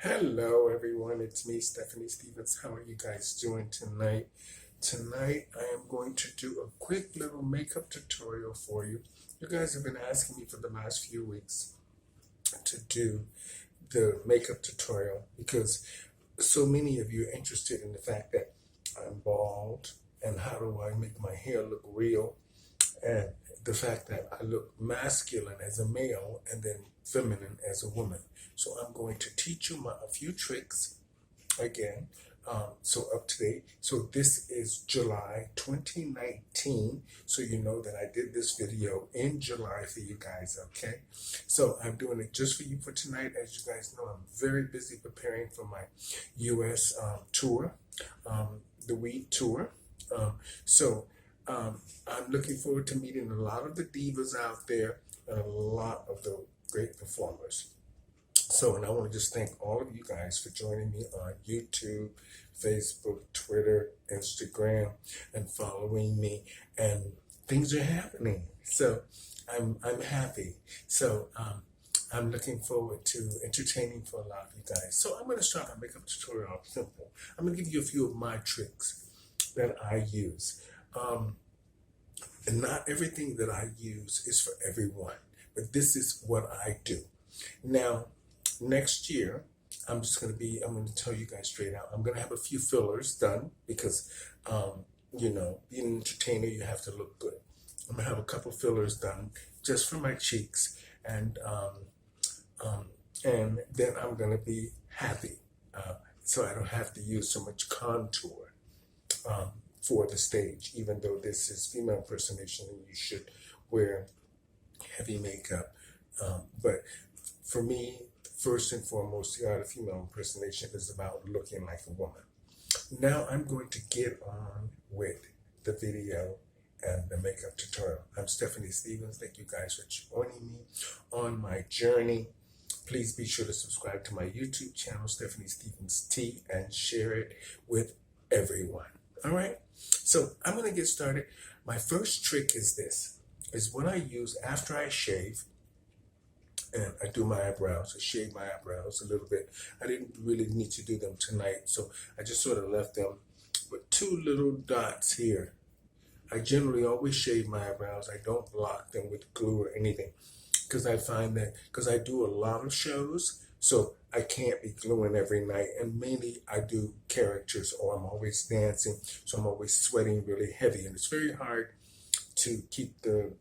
Hello, everyone. It's me, Stephanie Stevens. How are you guys doing tonight? Tonight, I am going to do a quick little makeup tutorial for you. You guys have been asking me for the last few weeks to do the makeup tutorial because so many of you are interested in the fact that I'm bald and how do I make my hair look real, and the fact that I look masculine as a male and then feminine as a woman. So I'm going to teach you a few tricks again. So up to date. So this is July 2019. So you know that I did this video in July for you guys, okay? So I'm doing it just for you for tonight. As you guys know, I'm very busy preparing for my US tour, the Weed Tour. So I'm looking forward to meeting a lot of the divas out there and a lot of the great performers. So, and I want to just thank all of you guys for joining me on YouTube, Facebook, Twitter, Instagram, and following me. And things are happening. So I'm happy. So I'm looking forward to entertaining for a lot of you guys. So I'm going to start my makeup tutorial off simple. I'm going to give you a few of my tricks that I use. And not everything that I use is for everyone, but this is what I do. Now, next year, I'm going to tell you guys straight out, I'm going to have a few fillers done because, being an entertainer, you have to look good. I'm going to have a couple fillers done just for my cheeks, and then I'm going to be happy. So I don't have to use so much contour for the stage, even though this is female impersonation and you should wear heavy makeup. But for me, first and foremost, the art of female impersonation is about looking like a woman. Now I'm going to get on with the video and the makeup tutorial. I'm Stephanie Stevens. Thank you guys for joining me on my journey. Please be sure to subscribe to my YouTube channel, Stephanie Stevens T, and share it with everyone. All right? So I'm going to get started. My first trick is what I use after I shave and I do my eyebrows. I shave my eyebrows a little bit. I didn't really need to do them tonight, so I just sort of left them with two little dots here. I generally always shave my eyebrows. I don't block them with glue or anything because I find that because I do a lot of shows, so I can't be gluing every night, and mainly I do characters or I'm always dancing, so I'm always sweating really heavy, and it's very hard to keep the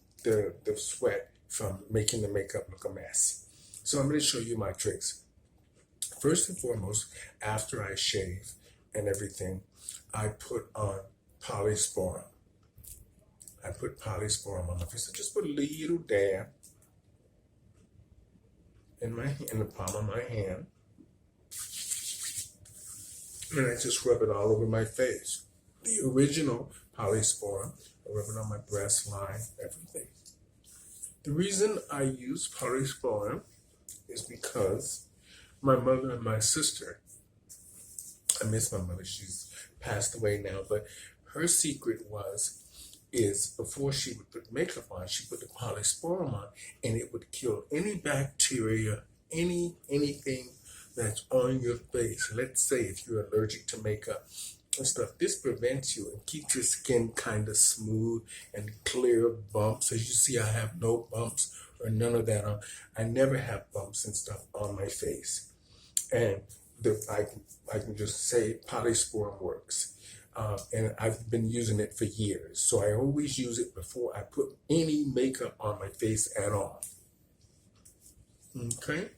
sweat from making the makeup look a mess. So I'm going to show you my tricks. First and foremost, after I shave and everything, I put on polysporum. I put polysporum on my face. I just put a little dab in the palm of my hand, and I just rub it all over my face. The original polysporum, I rub it on my breast line, everything. The reason I use polysporum is because my mother and my sister, I miss my mother, she's passed away now, but her secret is before she would put makeup on, she put the polysporum on, and it would kill any bacteria, anything that's on your face. Let's say if you're allergic to makeup and stuff, this prevents you and keeps your skin kind of smooth and clear of bumps. As you see, I have no bumps or none of that on. I never have bumps and stuff on my face. And I can just say polysporum works. And I've been using it for years. So I always use it before I put any makeup on my face at all. Okay?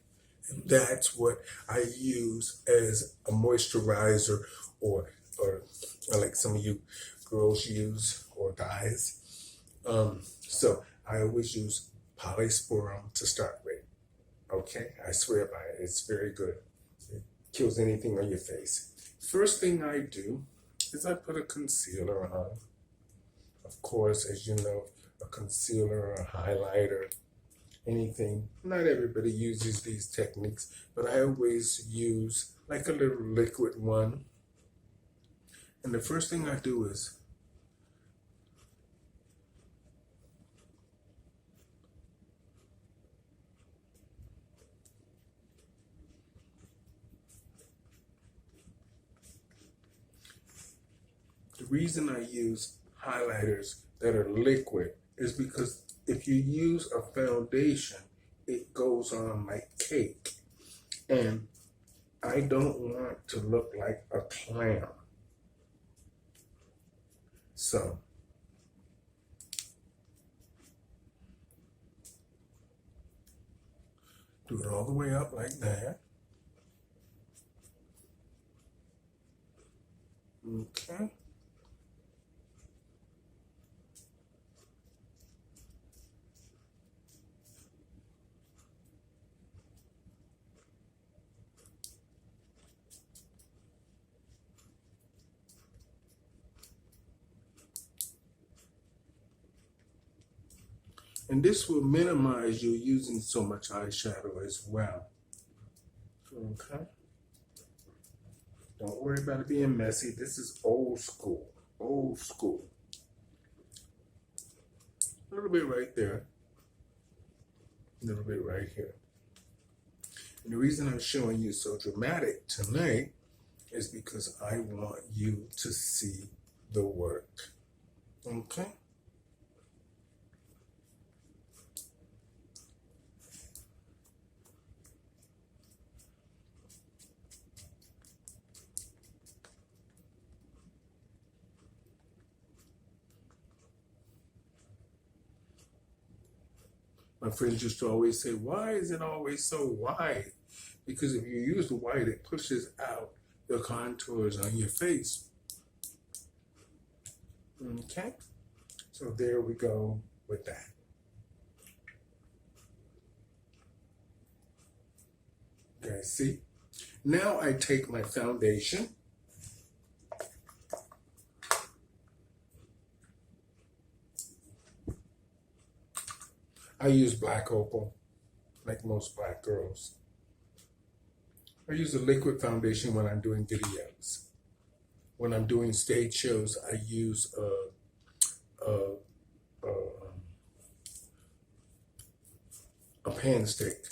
And that's what I use as a moisturizer or like some of you girls use or guys. So I always use polysporum to start with. Okay? I swear by it. It's very good. It kills anything on your face. First thing I do is I put a concealer on. Of course, as you know, a concealer, a highlighter, anything. Not everybody uses these techniques, but I always use like a little liquid one. And the first thing I do is The reason I use highlighters that are liquid is because if you use a foundation, it goes on like cake. And I don't want to look like a clown. So, do it all the way up like that. Okay. And this will minimize you using so much eyeshadow as well. Okay. Don't worry about it being messy. This is old school. Old school. A little bit right there. A little bit right here. And the reason I'm showing you so dramatic tonight is because I want you to see the work. Okay? My friends used to always say, why is it always so wide? Because if you use the white, it pushes out the contours on your face. Okay? So there we go with that. You guys see? Now I take my foundation. I use black opal, like most black girls. I use a liquid foundation when I'm doing videos. When I'm doing stage shows, I use a pan stick.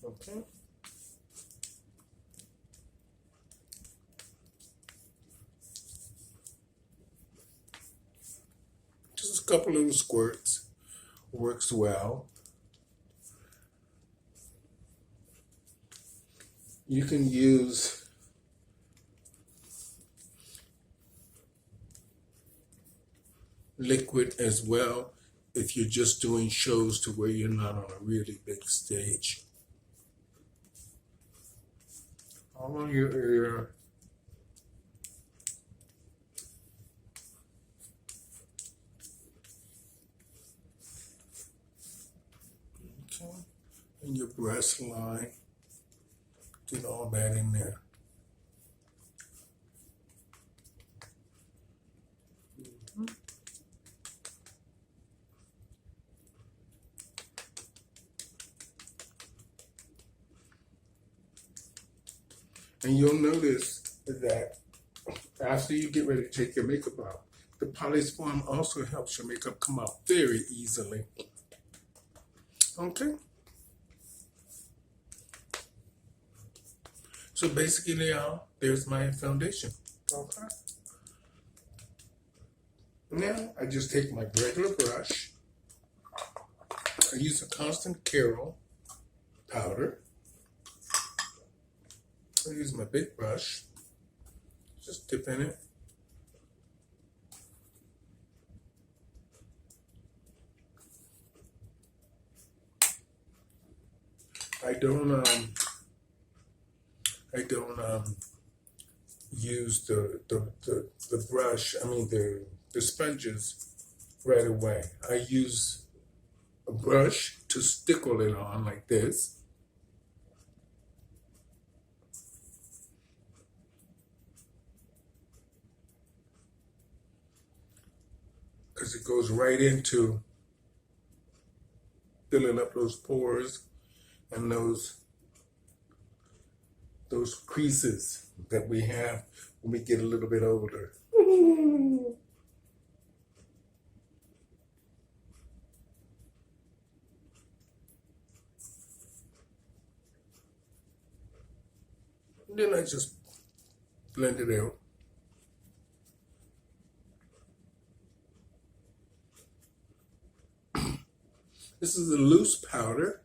Okay. Just a couple little squirts. Works well. You can use liquid as well if you're just doing shows to where you're not on a really big stage. All on your ear. Okay. And your breast line. Get all that in there. And you'll notice that after you get ready to take your makeup off, the polish foam also helps your makeup come out very easily. Okay? So basically, y'all, there's my foundation. Okay? Now, I just take my regular brush. I use a Constant Carol powder. I use my big brush. Just dip in it. I don't use the brush, the sponges right away. I use a brush to stickle it on like this. Because it goes right into filling up those pores and those creases that we have when we get a little bit older. And then I just blend it out. This is a loose powder.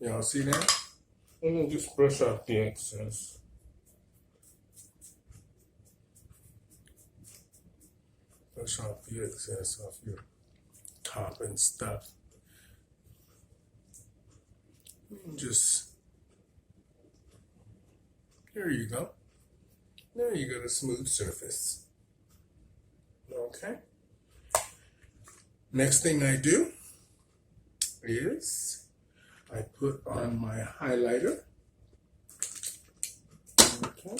Y'all see that? And then just brush off the excess. Brush off the excess off your top and stuff. And just, there you go. Now you got a smooth surface. Okay. Next thing I do is I put on my highlighter. Okay.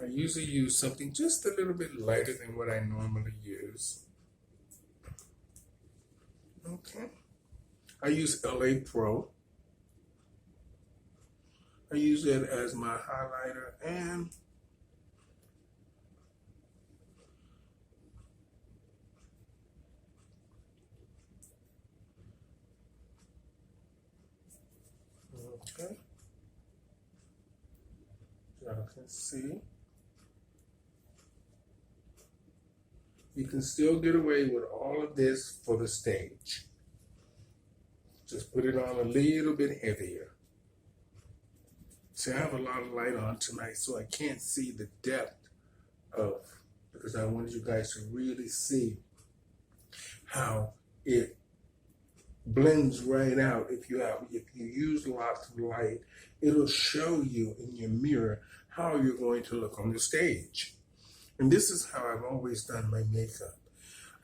I usually use something just a little bit lighter than what I normally use. Okay. I use LA Pro. I use it as my highlighter and okay. Y'all can see. You can still get away with all of this for the stage. Just put it on a little bit heavier. See, I have a lot of light on tonight, so I can't see the depth of, because I wanted you guys to really see how it blends right out. If you use lots of light, it'll show you in your mirror how you're going to look on the stage. And this is how I've always done my makeup.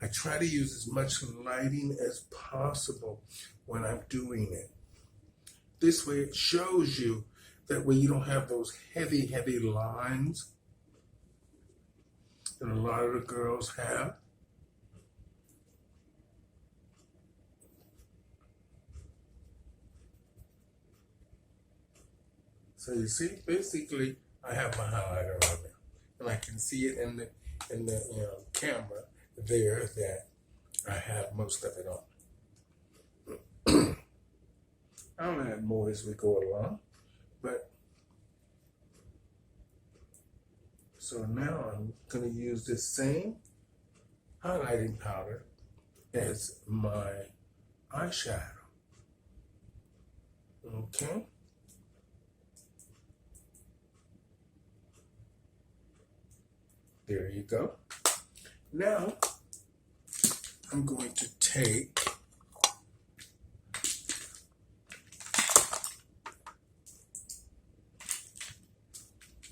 I try to use as much lighting as possible when I'm doing it. This way it shows you, that way you don't have those heavy, heavy lines that a lot of the girls have. So you see, basically, I have my highlighter on there. And I can see it in the camera there that I have most of it on. I'll add more as we go along, but so now I'm going to use this same highlighting powder as my eyeshadow. Okay. There you go. Now, I'm going to take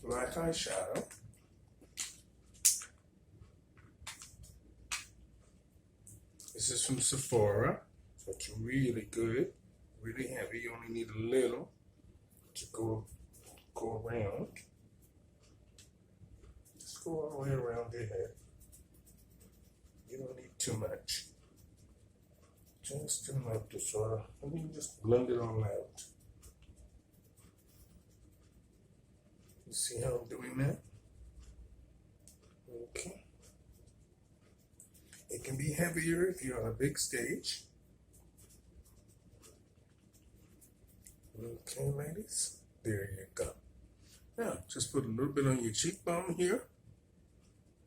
black eyeshadow. This is from Sephora, so it's really good, really heavy. You only need a little to go around. Go all the way around your head. You don't need too much. Just enough to sort of, and you just blend it all out. You see how I'm doing that? Okay. It can be heavier if you're on a big stage. Okay, ladies. There you go. Now, just put a little bit on your cheekbone here.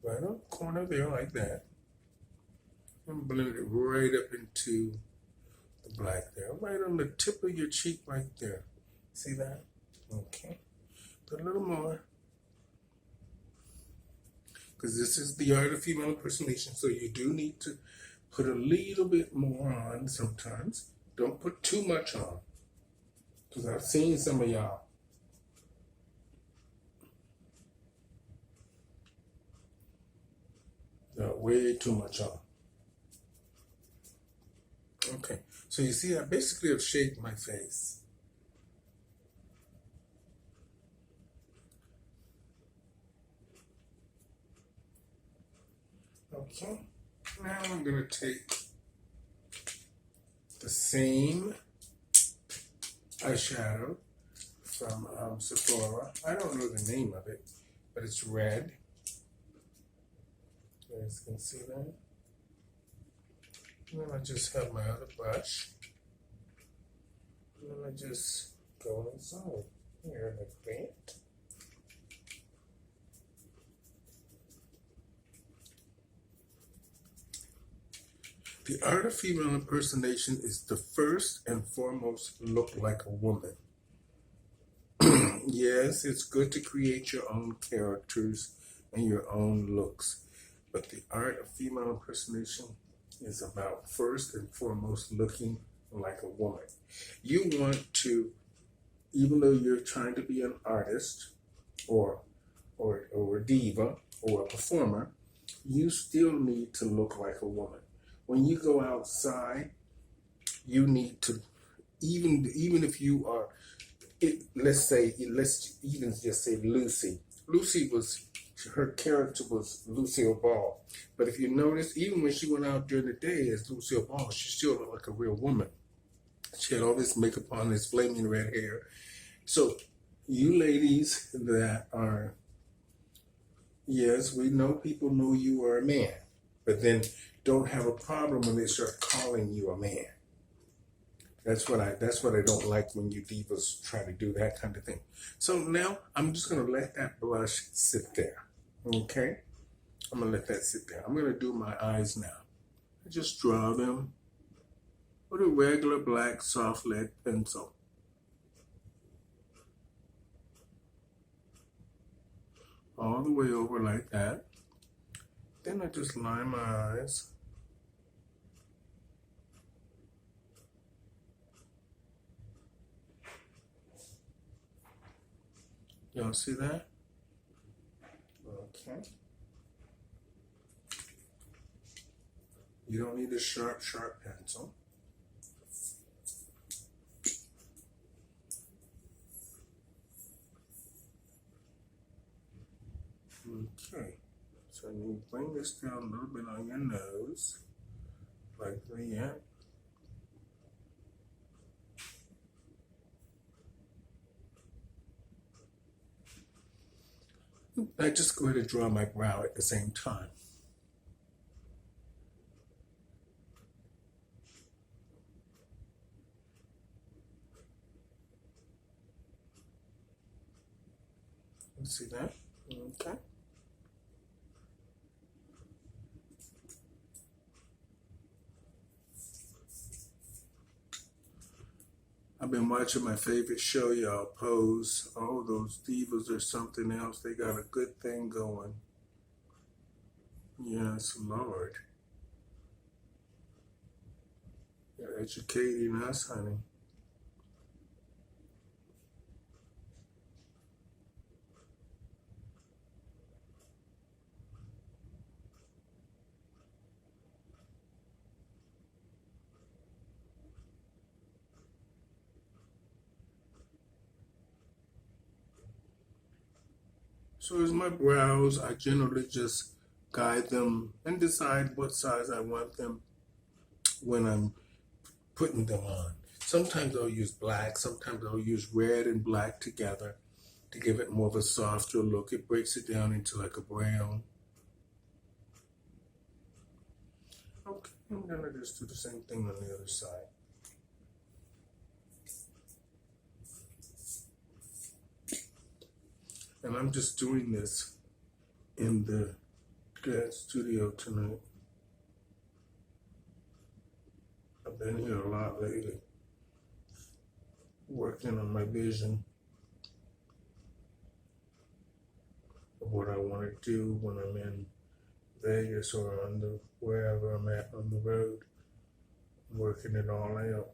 Right on the corner there, like that. And blend it right up into the black there. Right on the tip of your cheek right there. See that? Okay. Put a little more. Because this is the art of female impersonation, so you do need to put a little bit more on sometimes. Don't put too much on. Because I've seen some of y'all. Way too much on. Okay, so you see I basically have shaped my face. Okay, now I'm going to take the same eyeshadow from Sephora. I don't know the name of it, but it's red. You guys can see that. And then I just have my other brush. And then I just go inside here like that. The art of female impersonation is to first and foremost look like a woman. Yes, it's good to create your own characters and your own looks, but the art of female impersonation is about first and foremost looking like a woman. You want to, even though you're trying to be an artist or a diva or a performer, you still need to look like a woman. When you go outside, you need to, even if you are, let's even just say Lucy. Lucy was, her character was Lucille Ball. But if you notice, even when she went out during the day as Lucille Ball, she still looked like a real woman. She had all this makeup on, this flaming red hair. So you ladies that are, yes, we know people know you are a man, but then don't have a problem when they start calling you a man. That's what I don't like when you divas try to do that kind of thing. So now I'm just gonna let that blush sit there. Okay? I'm gonna let that sit there. I'm gonna do my eyes now. I just draw them with a regular black soft lead pencil. All the way over like that. Then I just line my eyes. Y'all see that? Okay. You don't need a sharp pencil. Okay. So you bring this down a little bit on your nose, like that. I just go ahead and draw my brow at the same time. You see that? Okay. I've been watching my favorite show, y'all, Pose. Oh, those divas are something else. They got a good thing going. Yes, Lord. You're educating us, honey. So as my brows, I generally just guide them and decide what size I want them when I'm putting them on. Sometimes I'll use black, sometimes I'll use red and black together to give it more of a softer look. It breaks it down into like a brown. Okay, I'm gonna just do the same thing on the other side. And I'm just doing this in the studio tonight. I've been here a lot lately, working on my vision of what I want to do when I'm in Vegas or wherever I'm at on the road, working it all out.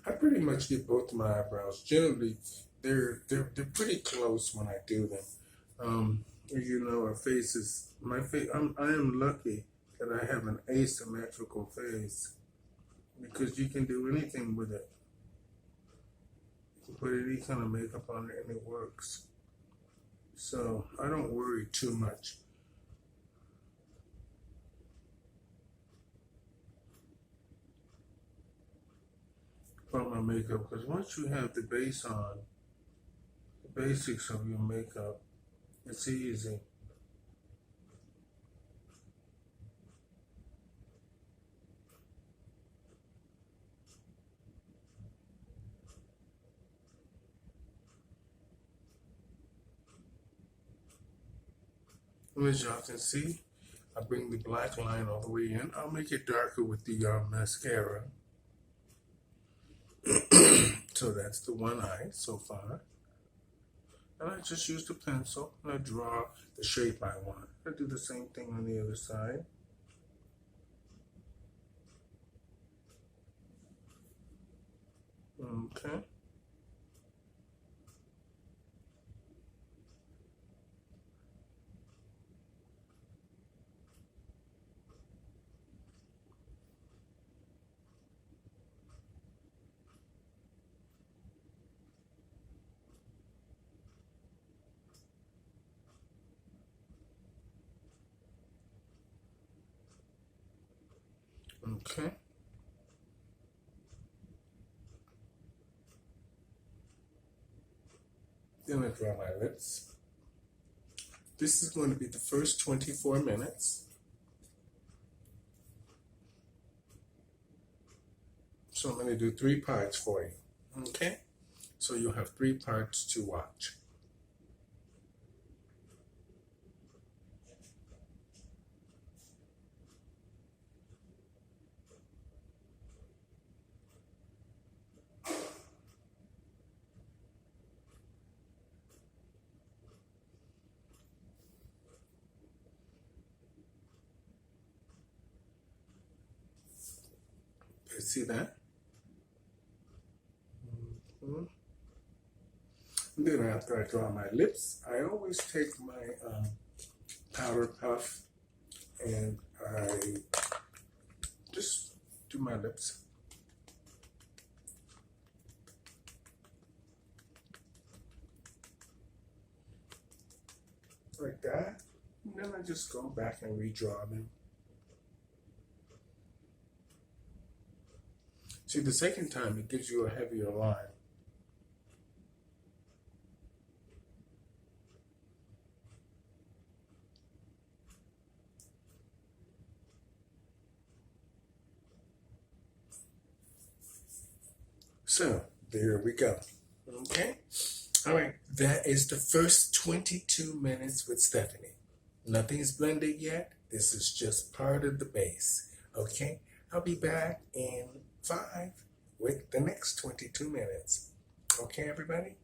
I pretty much get both my eyebrows. Generally, they're pretty close when I do them. You know, our faces. I am lucky that I have an asymmetrical face because you can do anything with it. put any kind of makeup on it and it works. So I don't worry too much. About my makeup, because once you have the base on, the basics of your makeup, it's easy. As y'all can see, I bring the black line all the way in. I'll make it darker with the mascara. So that's the one eye so far. And I just use the pencil and I draw the shape I want. I do the same thing on the other side. Okay. Okay. Then I draw my lips. This is going to be the first 24 minutes. So I'm going to do 3 parts for you. Okay? So you'll have 3 parts to watch. See that? And then after I draw my lips, I always take my powder puff and I just do my lips. Like that. And then I just go back and redraw them. See, the second time it gives you a heavier line. So, there we go. Okay? All right, that is the first 22 minutes with Stephanie. Nothing's blended yet. This is just part of the base. Okay? I'll be back in 5 with the next 22 minutes. Okay, everybody?